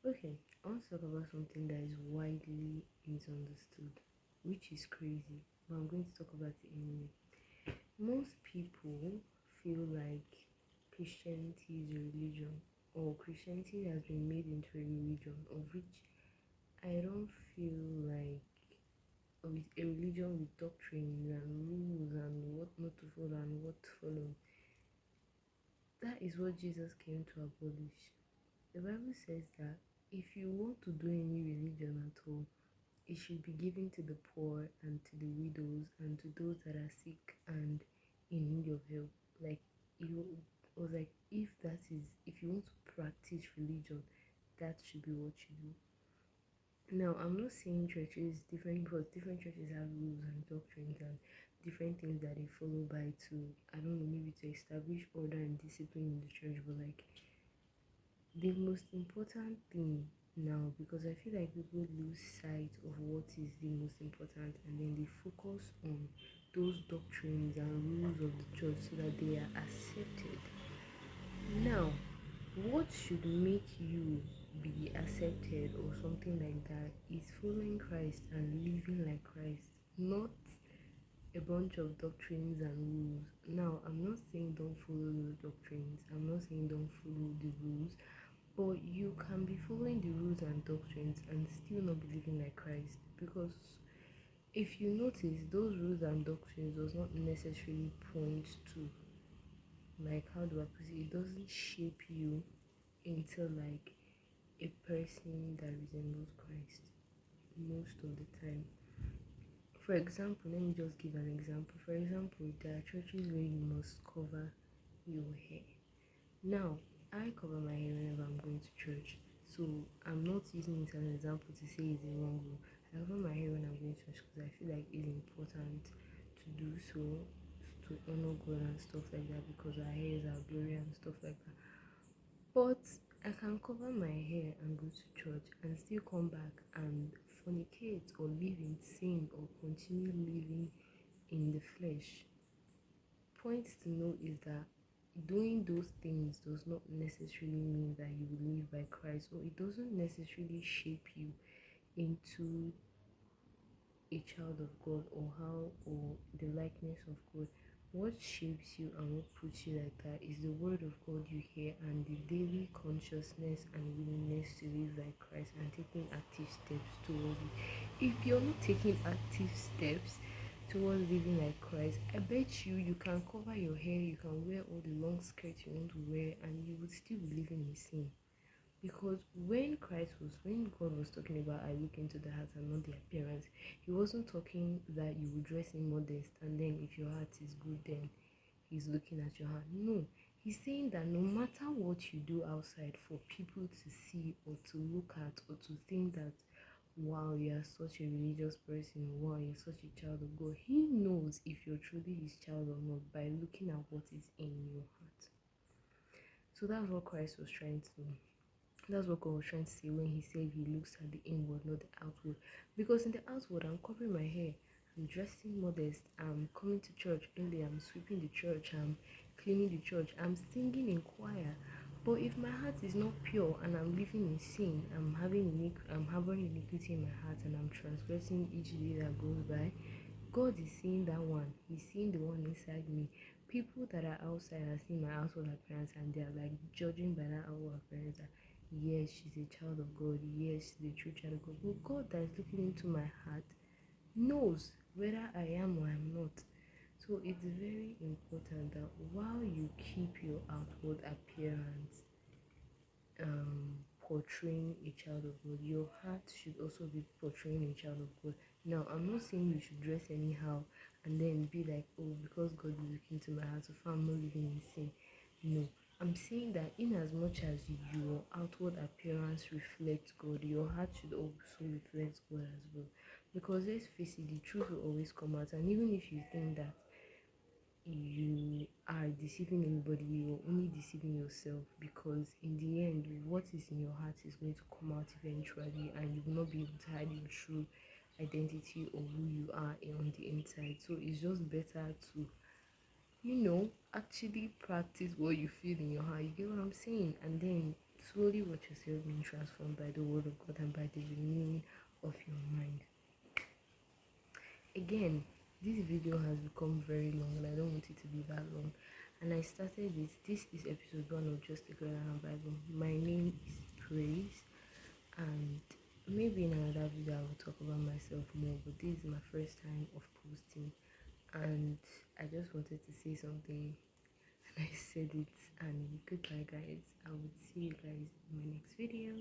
Okay, I want to talk about something that is widely misunderstood, which is crazy, but I'm going to talk about it anyway. Most people feel like Christianity is a religion, or Christianity has been made into a religion, of which I don't feel like with a religion with doctrines and rules and what not to follow and what to follow. That is what Jesus came to abolish. The Bible says that if you want to do any religion at all, it should be given to the poor and to the widows and to those that are sick and in need of help. Like you was like if you want to practice religion, that should be what you do. Now I'm not saying churches different because different churches have rules and doctrines and different things that they follow by to I don't know, maybe to establish order and discipline in the church, but like the most important thing now, because I feel like people lose sight of what is the most important and then they focus on those doctrines and rules of the church so that they are accepted. Now, what should make you be accepted or something like that is following Christ and living like Christ, not a bunch of doctrines and rules. Now, I'm not saying don't follow those doctrines, I'm not saying don't follow the rules, but you can be following the rules and doctrines and still not be living like Christ. Because if you notice, those rules and doctrines does not necessarily point to, like, how do I put it? It doesn't shape you into like a person that resembles Christ most of the time. For example, let me just give an example. For example, there are churches where you must cover your hair. Now, I cover my hair whenever I'm going to church, so I'm not using it as an example to say it's a wrong rule. I cover my hair when I'm going to church because I feel like it's important to do so to honor God and stuff like that because our hair is our glory and stuff like that. But I can cover my hair and go to church and still come back and fornicate or live in sin or continue living in the flesh. Points to know is that doing those things does not necessarily mean that you will live by Christ, or it doesn't necessarily shape you into a child of God or how or the likeness of God. What shapes you and what puts you like that is the word of God you hear and the daily consciousness and willingness to live like Christ and taking active steps towards it. If you're not taking active steps towards living like Christ, I bet you can cover your hair, you can wear all the long skirts you want to wear, and you would still be living in sin. Because when God was talking about I look into the heart and not the appearance, he wasn't talking that you would dress in modest and then if your heart is good then he's looking at your heart. No. He's saying that no matter what you do outside for people to see or to look at or to think that wow, you are such a religious person, wow, you're such a child of God. He knows if you're truly his child or not by looking at what is in your heart. So that's what Christ was trying to that's what God was trying to say when he said he looks at the inward, not the outward. Because in the outward, I'm covering my hair, I'm dressing modest, I'm coming to church early, I'm sweeping the church, I'm cleaning the church, I'm singing in choir. But if my heart is not pure and I'm living in sin, I'm harboring iniquity in my heart and I'm transgressing each day that goes by, God is seeing that one. He's seeing the one inside me. People that are outside are seeing my outward appearance and they are like judging by that outward appearance that yes, she's a child of God, yes, she's a true child of God. But God that is looking into my heart knows whether I am or I'm not. So it's very important that while you keep your outward appearance portraying a child of God, your heart should also be portraying a child of God. Now, I'm not saying you should dress anyhow and then be like, oh, because God is looking to my heart, so far I'm not living in sin. No, I'm saying that in as much as your outward appearance reflects God, your heart should also reflect God as well. Because let's face it, the truth will always come out, and even if you think that you are deceiving anybody, you're only deceiving yourself because in the end what is in your heart is going to come out eventually and you will not be able to hide your true identity or who you are on the inside. So it's just better to actually practice what you feel in your heart. You get what I'm saying? And then Slowly watch yourself being transformed by the word of God and by the renewing of your mind. Again, this video has become very long and I don't want it to be that long. And I started this. This is episode 1 of Just a Girl and her Bible. My name is Praise, and maybe in another video I will talk about myself more, but this is my first time of posting and I just wanted to say something and I said it. And goodbye guys, I will see you guys in my next video.